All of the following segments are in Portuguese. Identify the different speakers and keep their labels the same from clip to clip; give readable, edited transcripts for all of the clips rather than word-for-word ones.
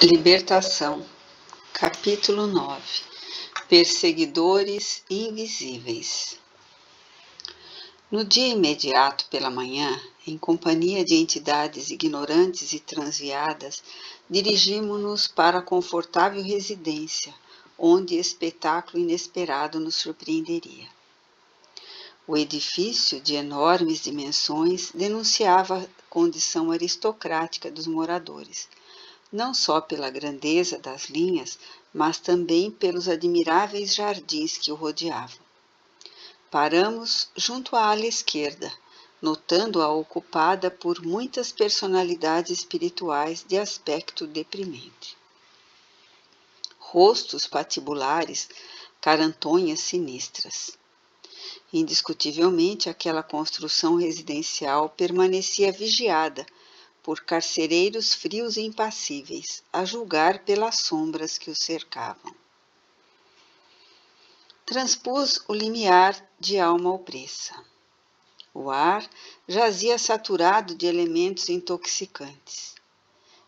Speaker 1: Libertação, capítulo 9. Perseguidores invisíveis. No dia imediato pela manhã, em companhia de entidades ignorantes e transviadas, dirigimos-nos para a confortável residência, onde espetáculo inesperado nos surpreenderia. O edifício, de enormes dimensões, denunciava a condição aristocrática dos moradores, não só pela grandeza das linhas, mas também pelos admiráveis jardins que o rodeavam. Paramos junto à ala esquerda, notando-a ocupada por muitas personalidades espirituais de aspecto deprimente. Rostos patibulares, carantonhas sinistras. Indiscutivelmente, aquela construção residencial permanecia vigiada por carcereiros frios e impassíveis, a julgar pelas sombras que o cercavam. Transpus o limiar de alma opressa. O ar jazia saturado de elementos intoxicantes.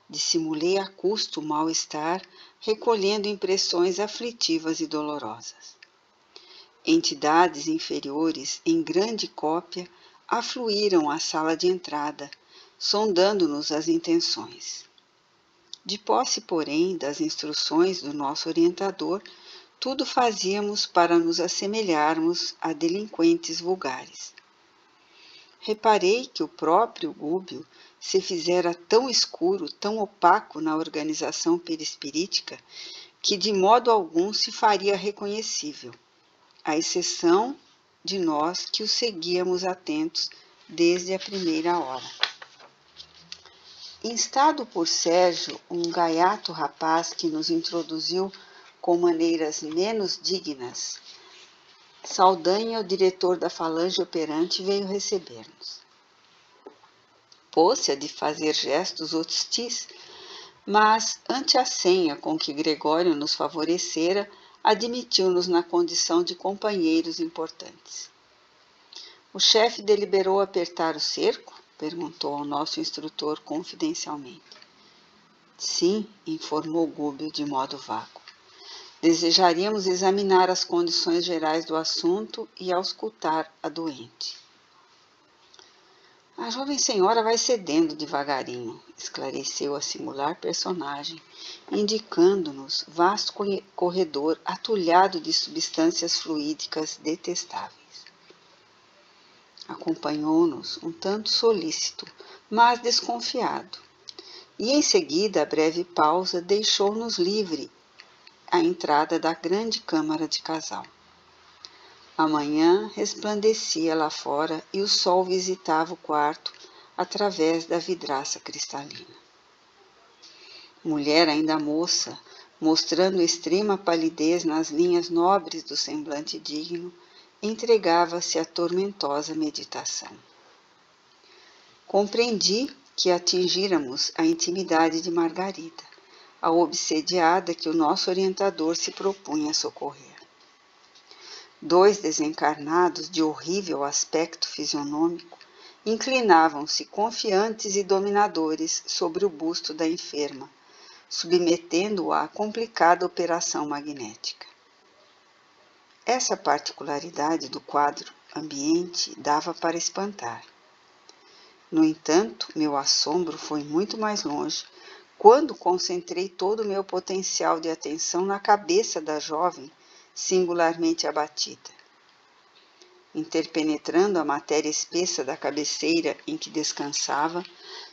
Speaker 1: Dissimulei a custo o mal-estar, recolhendo impressões aflitivas e dolorosas. Entidades inferiores, em grande cópia, afluíram à sala de entrada, sondando-nos as intenções. De posse, porém, das instruções do nosso orientador, tudo fazíamos para nos assemelharmos a delinquentes vulgares. Reparei que o próprio Gúbio se fizera tão escuro, tão opaco na organização perispirítica, que de modo algum se faria reconhecível, à exceção de nós que o seguíamos atentos desde a primeira hora. Instado por Sérgio, um gaiato rapaz que nos introduziu com maneiras menos dignas, Saldanha, o diretor da falange operante, veio receber-nos. Pôs-se a de fazer gestos hostis, mas, ante a senha com que Gregório nos favorecera, admitiu-nos na condição de companheiros importantes. O chefe deliberou apertar o cerco? Perguntou ao nosso instrutor confidencialmente. Sim, informou Gúbio de modo vago. Desejaríamos examinar as condições gerais do assunto e auscultar a doente. A jovem senhora vai cedendo devagarinho, esclareceu a singular personagem, indicando-nos vasto corredor atulhado de substâncias fluídicas detestáveis. Acompanhou-nos um tanto solícito, mas desconfiado, e em seguida, a breve pausa, deixou-nos livre à entrada da grande câmara de casal. A manhã resplandecia lá fora e o sol visitava o quarto através da vidraça cristalina. Mulher ainda moça, mostrando extrema palidez nas linhas nobres do semblante digno, entregava-se à tormentosa meditação. Compreendi que atingíramos a intimidade de Margarida, a obsediada que o nosso orientador se propunha a socorrer. Dois desencarnados de horrível aspecto fisionômico inclinavam-se confiantes e dominadores sobre o busto da enferma, submetendo-a à complicada operação magnética. Essa particularidade do quadro ambiente dava para espantar. No entanto, meu assombro foi muito mais longe quando concentrei todo o meu potencial de atenção na cabeça da jovem singularmente abatida. Interpenetrando a matéria espessa da cabeceira em que descansava,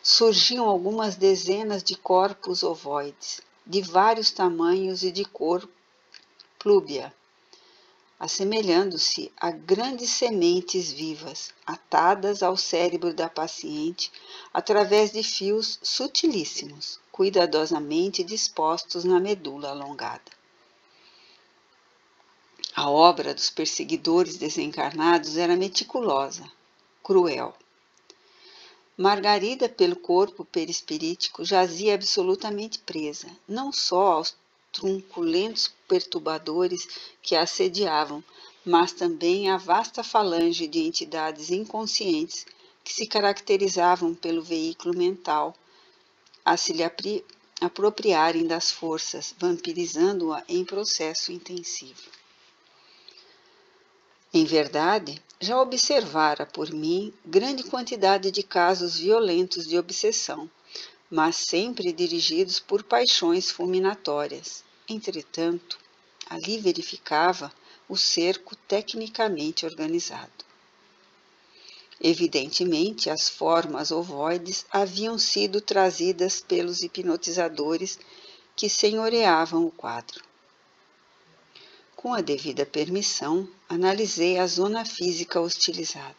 Speaker 1: surgiam algumas dezenas de corpos ovoides, de vários tamanhos e de cor plúbea, assemelhando-se a grandes sementes vivas, atadas ao cérebro da paciente através de fios sutilíssimos, cuidadosamente dispostos na medula alongada. A obra dos perseguidores desencarnados era meticulosa, cruel. Margarida, pelo corpo perispirítico, jazia absolutamente presa, não só aos trunculentos perturbadores que a assediavam, mas também à vasta falange de entidades inconscientes que se caracterizavam pelo veículo mental a se lhe apropriarem das forças, vampirizando-a em processo intensivo. Em verdade, já observara por mim grande quantidade de casos violentos de obsessão, mas sempre dirigidos por paixões fulminatórias. Entretanto, ali verificava o cerco tecnicamente organizado. Evidentemente, as formas ovoides haviam sido trazidas pelos hipnotizadores que senhoreavam o quadro. Com a devida permissão, analisei a zona física hostilizada.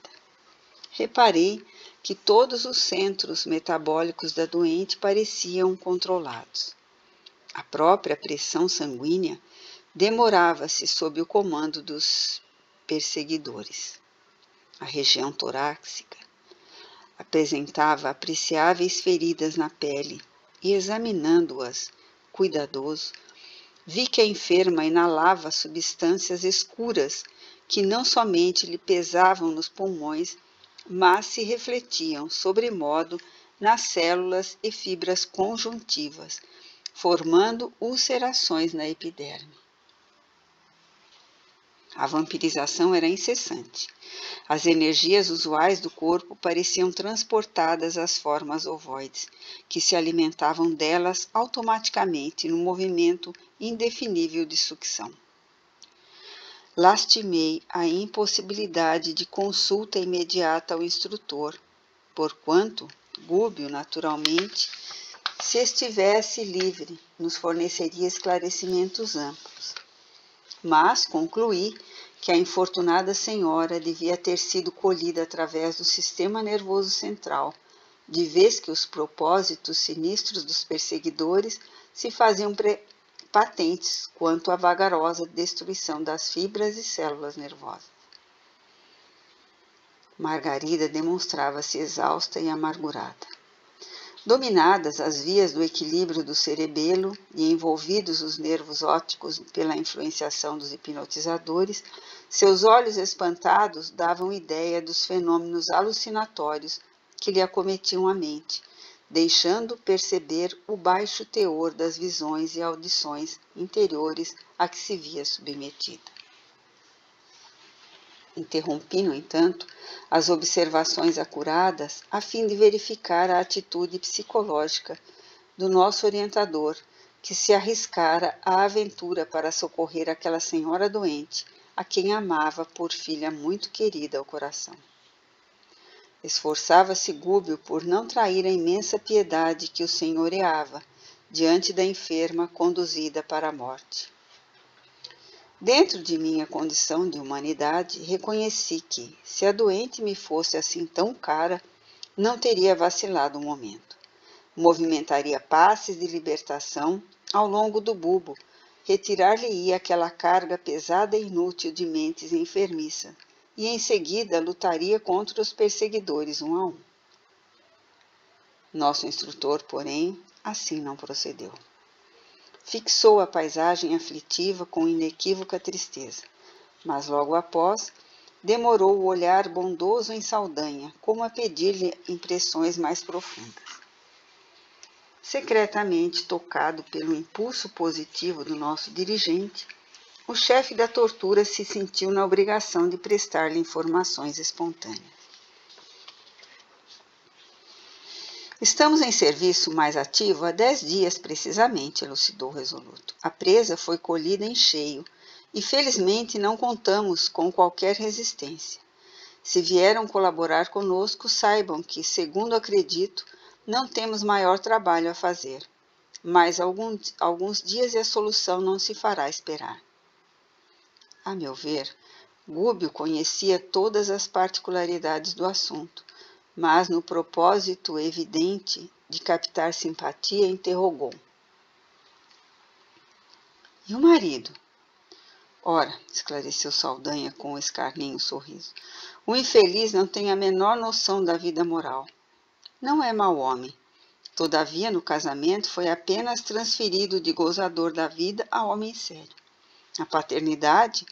Speaker 1: Reparei que todos os centros metabólicos da doente pareciam controlados. A própria pressão sanguínea demorava-se sob o comando dos perseguidores. A região torácica apresentava apreciáveis feridas na pele e, examinando-as cuidadoso, vi que a enferma inalava substâncias escuras que não somente lhe pesavam nos pulmões, mas se refletiam sobremodo nas células e fibras conjuntivas, formando ulcerações na epiderme. A vampirização era incessante. As energias usuais do corpo pareciam transportadas às formas ovoides, que se alimentavam delas automaticamente num movimento indefinível de sucção. Lastimei a impossibilidade de consulta imediata ao instrutor, porquanto Gúbio, naturalmente, se estivesse livre, nos forneceria esclarecimentos amplos. Mas concluí que a infortunada senhora devia ter sido colhida através do sistema nervoso central, de vez que os propósitos sinistros dos perseguidores se faziam patentes quanto à vagarosa destruição das fibras e células nervosas. Margarida demonstrava-se exausta e amargurada. Dominadas as vias do equilíbrio do cerebelo e envolvidos os nervos ópticos pela influenciação dos hipnotizadores, seus olhos espantados davam ideia dos fenômenos alucinatórios que lhe acometiam a mente, deixando perceber o baixo teor das visões e audições interiores a que se via submetida. Interrompi, no entanto, as observações acuradas a fim de verificar a atitude psicológica do nosso orientador, que se arriscara à aventura para socorrer aquela senhora doente, a quem amava por filha muito querida ao coração. Esforçava-se Gúbio por não trair a imensa piedade que o senhoreava diante da enferma conduzida para a morte. Dentro de minha condição de humanidade, reconheci que, se a doente me fosse assim tão cara, não teria vacilado um momento. Movimentaria passes de libertação ao longo do bulbo, retirar-lhe-ia aquela carga pesada e inútil de mentes enfermiças, e em seguida lutaria contra os perseguidores um a um. Nosso instrutor, porém, assim não procedeu. Fixou a paisagem aflitiva com inequívoca tristeza, mas logo após demorou o olhar bondoso em Saldanha, como a pedir-lhe impressões mais profundas. Secretamente tocado pelo impulso positivo do nosso dirigente, o chefe da tortura se sentiu na obrigação de prestar-lhe informações espontâneas. Estamos em serviço mais ativo há 10 dias precisamente, elucidou resoluto. A presa foi colhida em cheio e felizmente não contamos com qualquer resistência. Se vieram colaborar conosco, saibam que, segundo acredito, não temos maior trabalho a fazer. Mas alguns dias e a solução não se fará esperar. A meu ver, Gúbio conhecia todas as particularidades do assunto, mas no propósito evidente de captar simpatia, interrogou. E o marido? Ora, esclareceu Saldanha com um escarninho sorriso, o infeliz não tem a menor noção da vida moral. Não é mau homem. Todavia, no casamento, foi apenas transferido de gozador da vida a homem sério. A paternidade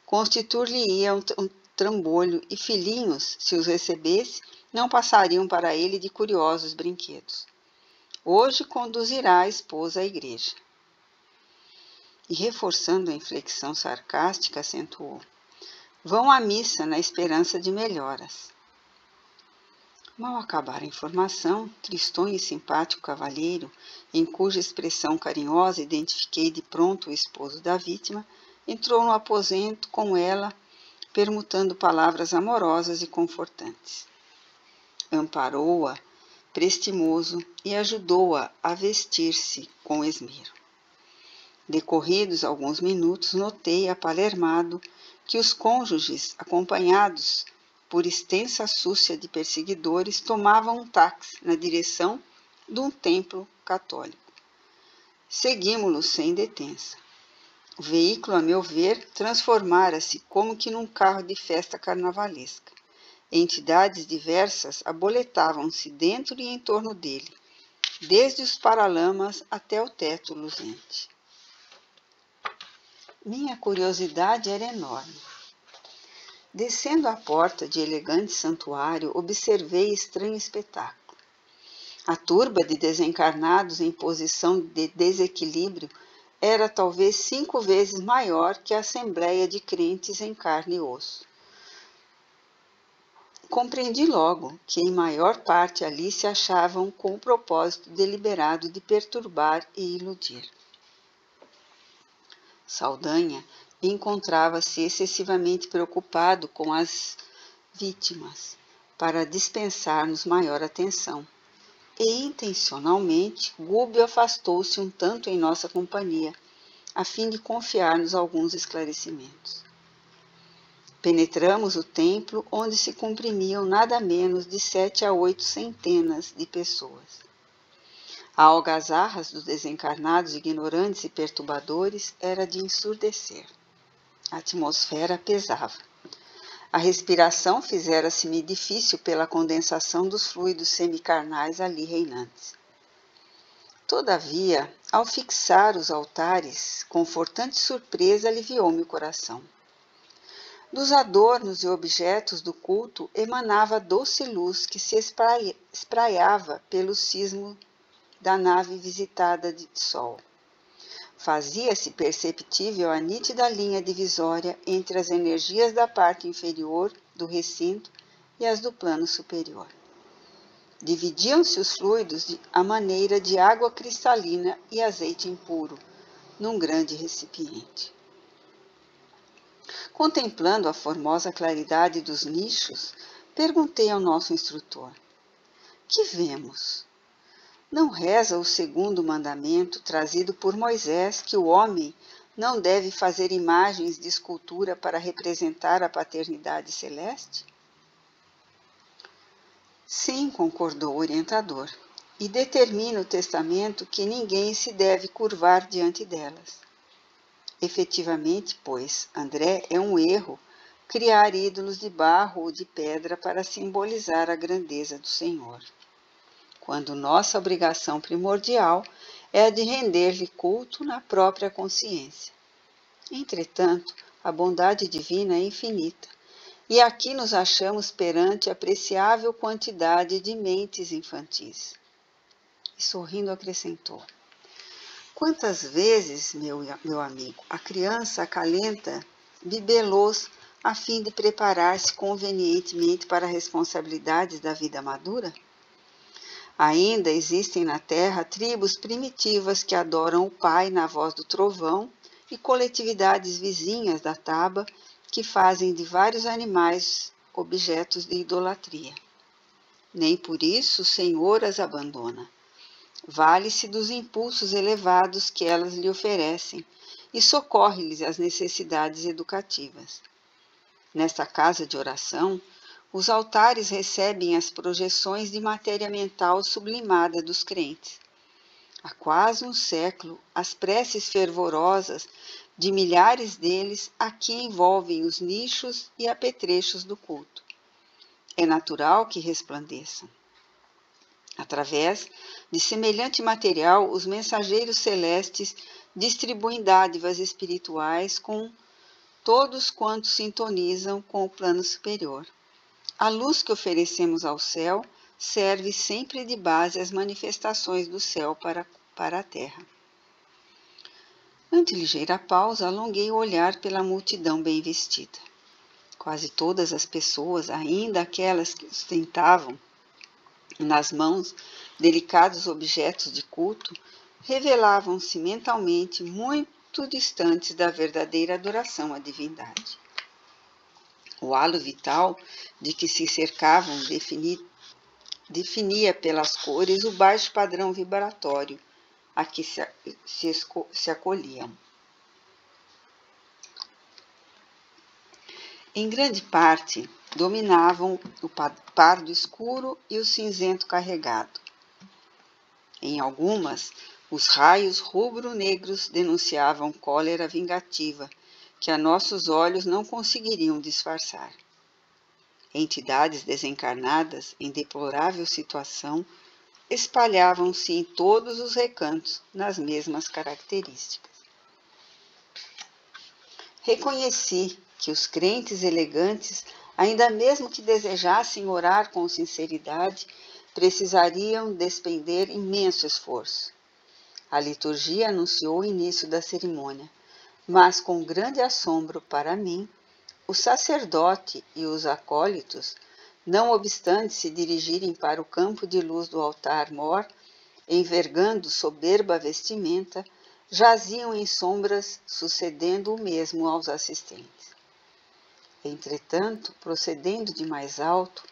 Speaker 1: constituir-lhe-ia um trambolho e filhinhos, se os recebesse, não passariam para ele de curiosos brinquedos. Hoje conduzirá a esposa à igreja. E reforçando a inflexão sarcástica, acentuou: vão à missa na esperança de melhoras. Mal acabara a informação, tristonho e simpático cavalheiro, em cuja expressão carinhosa identifiquei de pronto o esposo da vítima, entrou no aposento com ela, permutando palavras amorosas e confortantes. Amparou-a, prestimoso, e ajudou-a a vestir-se com esmero. Decorridos alguns minutos, notei apalermado que os cônjuges, acompanhados por extensa súcia de perseguidores, tomavam um táxi na direção de um templo católico. Seguimos-los sem detença. O veículo, a meu ver, transformara-se como que num carro de festa carnavalesca. Entidades diversas aboletavam-se dentro e em torno dele, desde os paralamas até o teto luzente. Minha curiosidade era enorme. Descendo a porta de elegante santuário, observei estranho espetáculo. A turba de desencarnados em posição de desequilíbrio era talvez 5 vezes maior que a assembleia de crentes em carne e osso. Compreendi logo que em maior parte ali se achavam com o propósito deliberado de perturbar e iludir. Saldanha encontrava-se excessivamente preocupado com as vítimas, para dispensar-nos maior atenção. E, intencionalmente, Gúbio afastou-se um tanto em nossa companhia, a fim de confiar-nos alguns esclarecimentos. Penetramos o templo, onde se comprimiam nada menos de 7 a 8 centenas de pessoas. A algazarras dos desencarnados ignorantes e perturbadores era de ensurdecer. A atmosfera pesava. A respiração fizera-se-me difícil pela condensação dos fluidos semicarnais ali reinantes. Todavia, ao fixar os altares, confortante surpresa aliviou-me o coração. Dos adornos e objetos do culto emanava doce luz que se espraiava pelo cismo da nave visitada de sol. Fazia-se perceptível a nítida linha divisória entre as energias da parte inferior do recinto e as do plano superior. Dividiam-se os fluidos à maneira de água cristalina e azeite impuro, num grande recipiente. Contemplando a formosa claridade dos nichos, perguntei ao nosso instrutor: que vemos? Não reza o segundo mandamento trazido por Moisés que o homem não deve fazer imagens de escultura para representar a paternidade celeste? Sim, concordou o orientador, e determina o testamento que ninguém se deve curvar diante delas. Efetivamente, pois, André, é um erro criar ídolos de barro ou de pedra para simbolizar a grandeza do Senhor, quando nossa obrigação primordial é a de render-lhe culto na própria consciência. Entretanto, a bondade divina é infinita, e aqui nos achamos perante apreciável quantidade de mentes infantis. E sorrindo acrescentou: quantas vezes, meu amigo, a criança acalenta bibelôs a fim de preparar-se convenientemente para as responsabilidades da vida madura? Ainda existem na terra tribos primitivas que adoram o Pai na voz do trovão e coletividades vizinhas da taba que fazem de vários animais objetos de idolatria. Nem por isso o Senhor as abandona. Vale-se dos impulsos elevados que elas lhe oferecem e socorre-lhes as necessidades educativas. Nesta casa de oração, os altares recebem as projeções de matéria mental sublimada dos crentes. Há quase um século, as preces fervorosas de milhares deles aqui envolvem os nichos e apetrechos do culto. É natural que resplandeçam. Através de semelhante material, os mensageiros celestes distribuem dádivas espirituais com todos quantos sintonizam com o plano superior. A luz que oferecemos ao céu serve sempre de base às manifestações do céu para a terra. Ante ligeira pausa, alonguei o olhar pela multidão bem vestida. Quase todas as pessoas, ainda aquelas que ostentavam nas mãos delicados objetos de culto, revelavam-se mentalmente muito distantes da verdadeira adoração à divindade. O halo vital de que se cercavam definia pelas cores o baixo padrão vibratório a que se acolhiam. Em grande parte, dominavam o pardo escuro e o cinzento carregado. Em algumas, os raios rubro-negros denunciavam cólera vingativa, que a nossos olhos não conseguiriam disfarçar. Entidades desencarnadas, em deplorável situação, espalhavam-se em todos os recantos, nas mesmas características. Reconheci que os crentes elegantes, ainda mesmo que desejassem orar com sinceridade, precisariam despender imenso esforço. A liturgia anunciou o início da cerimônia, mas com grande assombro para mim, o sacerdote e os acólitos, não obstante se dirigirem para o campo de luz do altar-mor, envergando soberba vestimenta, jaziam em sombras, sucedendo o mesmo aos assistentes. Entretanto, procedendo de mais alto,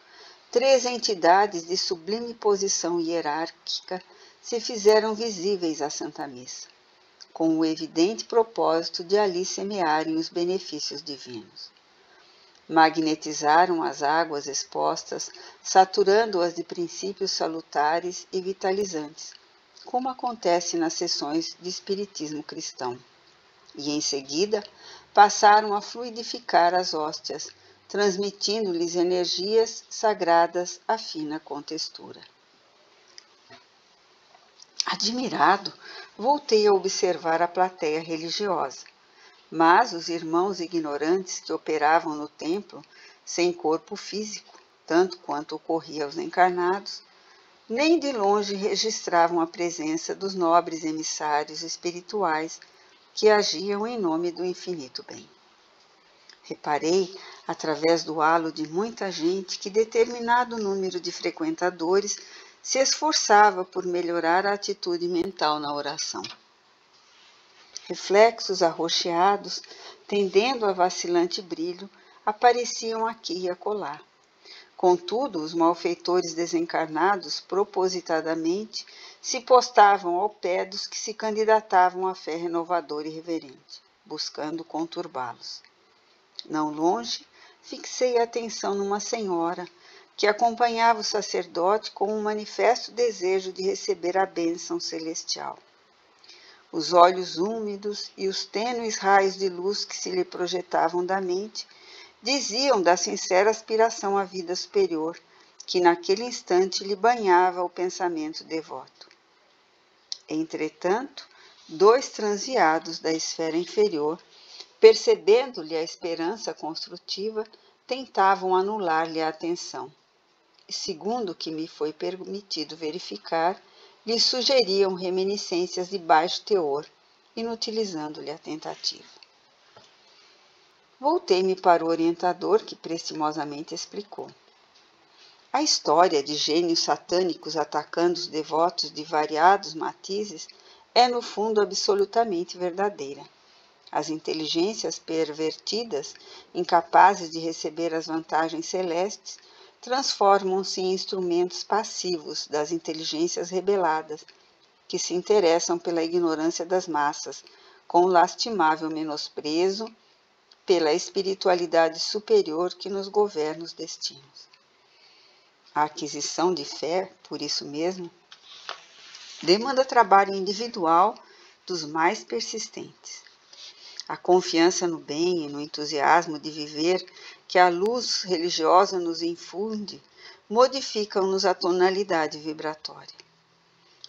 Speaker 1: 3 entidades de sublime posição hierárquica se fizeram visíveis à Santa Missa, com o evidente propósito de ali semearem os benefícios divinos. Magnetizaram as águas expostas, saturando-as de princípios salutares e vitalizantes, como acontece nas sessões de espiritismo cristão. E, em seguida, passaram a fluidificar as hóstias, transmitindo-lhes energias sagradas à fina contextura. Admirado, voltei a observar a plateia religiosa, mas os irmãos ignorantes que operavam no templo, sem corpo físico, tanto quanto ocorria aos encarnados, nem de longe registravam a presença dos nobres emissários espirituais que agiam em nome do infinito bem. Reparei, através do halo de muita gente, que determinado número de frequentadores se esforçava por melhorar a atitude mental na oração. Reflexos arroxeados, tendendo a vacilante brilho, apareciam aqui e acolá. Contudo, os malfeitores desencarnados, propositadamente, se postavam ao pé dos que se candidatavam à fé renovadora e reverente, buscando conturbá-los. Não longe, fixei a atenção numa senhora que acompanhava o sacerdote com um manifesto desejo de receber a bênção celestial. Os olhos úmidos e os tênues raios de luz que se lhe projetavam da mente diziam da sincera aspiração à vida superior, que naquele instante lhe banhava o pensamento devoto. Entretanto, 2 transviados da esfera inferior, percebendo-lhe a esperança construtiva, tentavam anular-lhe a atenção. E, segundo o que me foi permitido verificar, lhe sugeriam reminiscências de baixo teor, inutilizando-lhe a tentativa. Voltei-me para o orientador, que prestimosamente explicou. A história de gênios satânicos atacando os devotos de variados matizes é, no fundo, absolutamente verdadeira. As inteligências pervertidas, incapazes de receber as vantagens celestes, transformam-se em instrumentos passivos das inteligências rebeladas, que se interessam pela ignorância das massas, com lastimável menosprezo pela espiritualidade superior que nos governa os destinos. A aquisição de fé, por isso mesmo, demanda trabalho individual dos mais persistentes. A confiança no bem e no entusiasmo de viver que a luz religiosa nos infunde modificam-nos a tonalidade vibratória.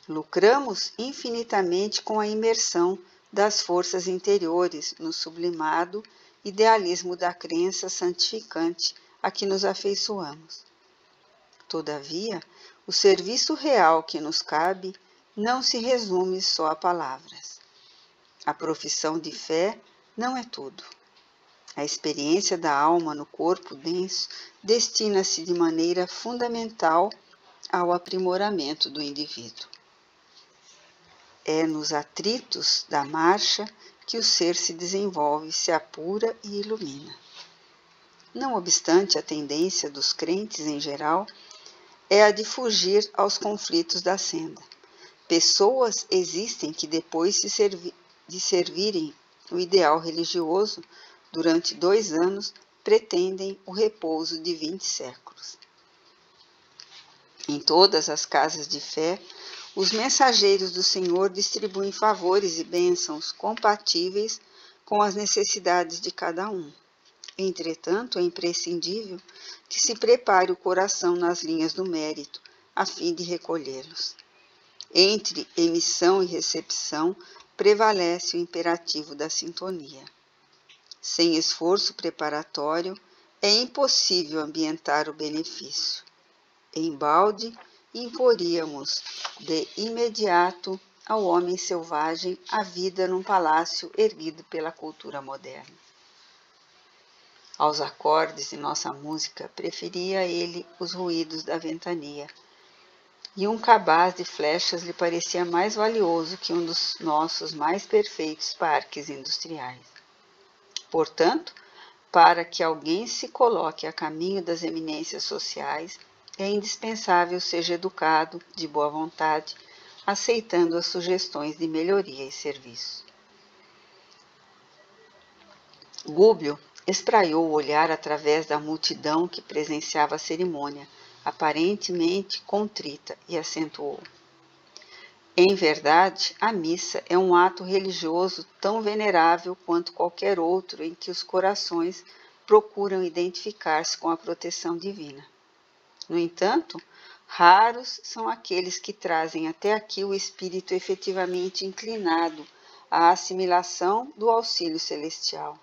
Speaker 1: Lucramos infinitamente com a imersão das forças interiores no sublimado idealismo da crença santificante a que nos afeiçoamos. Todavia, o serviço real que nos cabe não se resume só a palavras. A profissão de fé não é tudo. A experiência da alma no corpo denso destina-se de maneira fundamental ao aprimoramento do indivíduo. É nos atritos da marcha que o ser se desenvolve, se apura e ilumina. Não obstante, a tendência dos crentes em geral é a de fugir aos conflitos da senda. Pessoas existem que depois de servirem o ideal religioso durante 2 anos, pretendem o repouso de 20 séculos. Em todas as casas de fé, os mensageiros do Senhor distribuem favores e bênçãos compatíveis com as necessidades de cada um. Entretanto, é imprescindível que se prepare o coração nas linhas do mérito, a fim de recolhê-los. Entre emissão e recepção, prevalece o imperativo da sintonia. Sem esforço preparatório, é impossível ambientar o benefício. Embalde, imporíamos de imediato ao homem selvagem a vida num palácio erguido pela cultura moderna. Aos acordes de nossa música, preferia ele os ruídos da ventania, e um cabaz de flechas lhe parecia mais valioso que um dos nossos mais perfeitos parques industriais. Portanto, para que alguém se coloque a caminho das eminências sociais, é indispensável seja educado, de boa vontade, aceitando as sugestões de melhoria e serviço. Gúbio espraiou o olhar através da multidão que presenciava a cerimônia, aparentemente contrita, e acentuou: em verdade, a missa é um ato religioso tão venerável quanto qualquer outro em que os corações procuram identificar-se com a proteção divina. No entanto, raros são aqueles que trazem até aqui o espírito efetivamente inclinado à assimilação do auxílio celestial.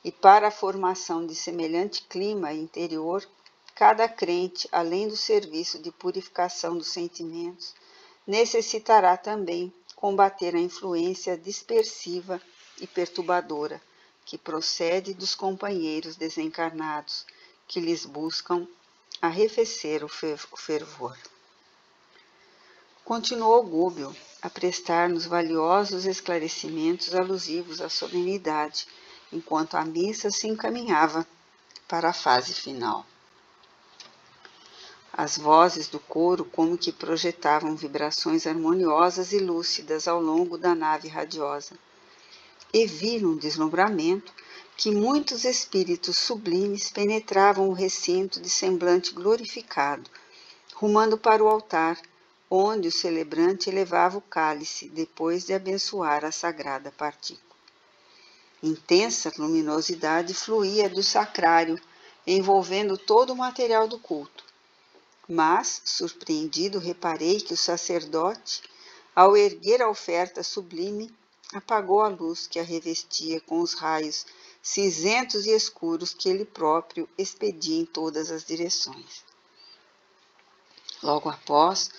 Speaker 1: E para a formação de semelhante clima interior, cada crente, além do serviço de purificação dos sentimentos, necessitará também combater a influência dispersiva e perturbadora que procede dos companheiros desencarnados, que lhes buscam arrefecer o fervor. Continuou Gúbio a prestar-nos valiosos esclarecimentos alusivos à solenidade, enquanto a missa se encaminhava para a fase final. As vozes do coro como que projetavam vibrações harmoniosas e lúcidas ao longo da nave radiosa. E vi num deslumbramento que muitos espíritos sublimes penetravam o recinto de semblante glorificado, rumando para o altar, onde o celebrante elevava o cálice depois de abençoar a sagrada partícula. Intensa luminosidade fluía do sacrário, envolvendo todo o material do culto. Mas, surpreendido, reparei que o sacerdote, ao erguer a oferta sublime, apagou a luz que a revestia com os raios cinzentos e escuros que ele próprio expedia em todas as direções. Logo após,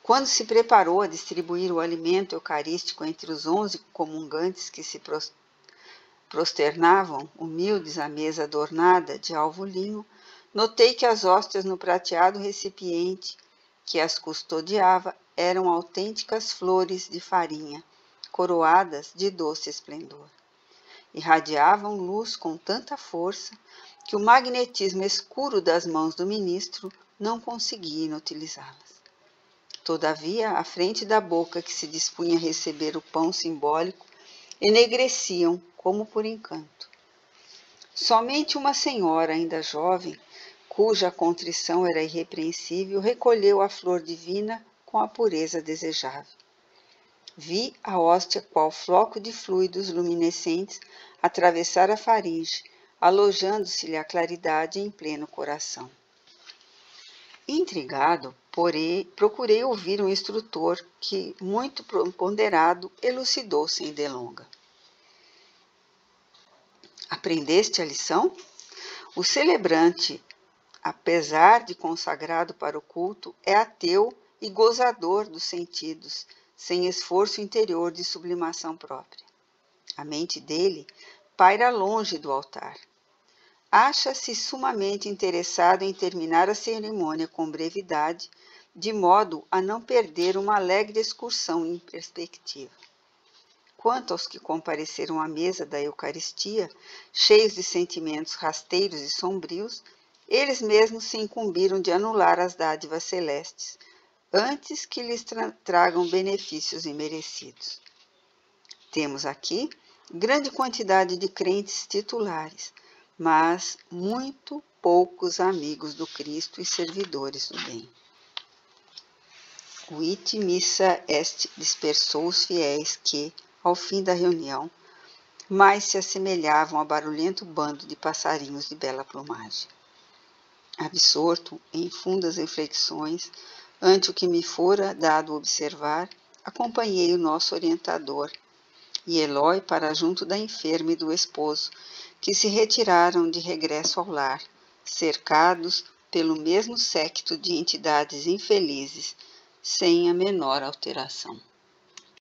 Speaker 1: quando se preparou a distribuir o alimento eucarístico entre os 11 comungantes que se prosternavam, humildes à mesa adornada de alvo linho, notei que as hóstias no prateado recipiente que as custodiava eram autênticas flores de farinha, coroadas de doce esplendor. Irradiavam luz com tanta força que o magnetismo escuro das mãos do ministro não conseguia inutilizá-las. Todavia, à frente da boca que se dispunha a receber o pão simbólico, enegreciam como por encanto. Somente uma senhora, ainda jovem, cuja contrição era irrepreensível, recolheu a flor divina com a pureza desejável. Vi a hóstia qual floco de fluidos luminescentes atravessar a faringe, alojando-se-lhe a claridade em pleno coração. Intrigado, porém, procurei ouvir um instrutor que, muito ponderado, elucidou sem delonga. Aprendeste a lição? O celebrante apesar de consagrado para o culto, é ateu e gozador dos sentidos, sem esforço interior de sublimação própria. A mente dele paira longe do altar. Acha-se sumamente interessado em terminar a cerimônia com brevidade, de modo a não perder uma alegre excursão em perspectiva. Quanto aos que compareceram à mesa da Eucaristia, cheios de sentimentos rasteiros e sombrios, eles mesmos se incumbiram de anular as dádivas celestes, antes que lhes tragam benefícios imerecidos. Temos aqui grande quantidade de crentes titulares, mas muito poucos amigos do Cristo e servidores do bem. Vite missa est dispersou os fiéis que, ao fim da reunião, mais se assemelhavam a barulhento bando de passarinhos de bela plumagem. Absorto em fundas reflexões, ante o que me fora dado observar, acompanhei o nosso orientador e Elói para junto da enferma e do esposo, que se retiraram de regresso ao lar, cercados pelo mesmo séquito de entidades infelizes, sem a menor alteração.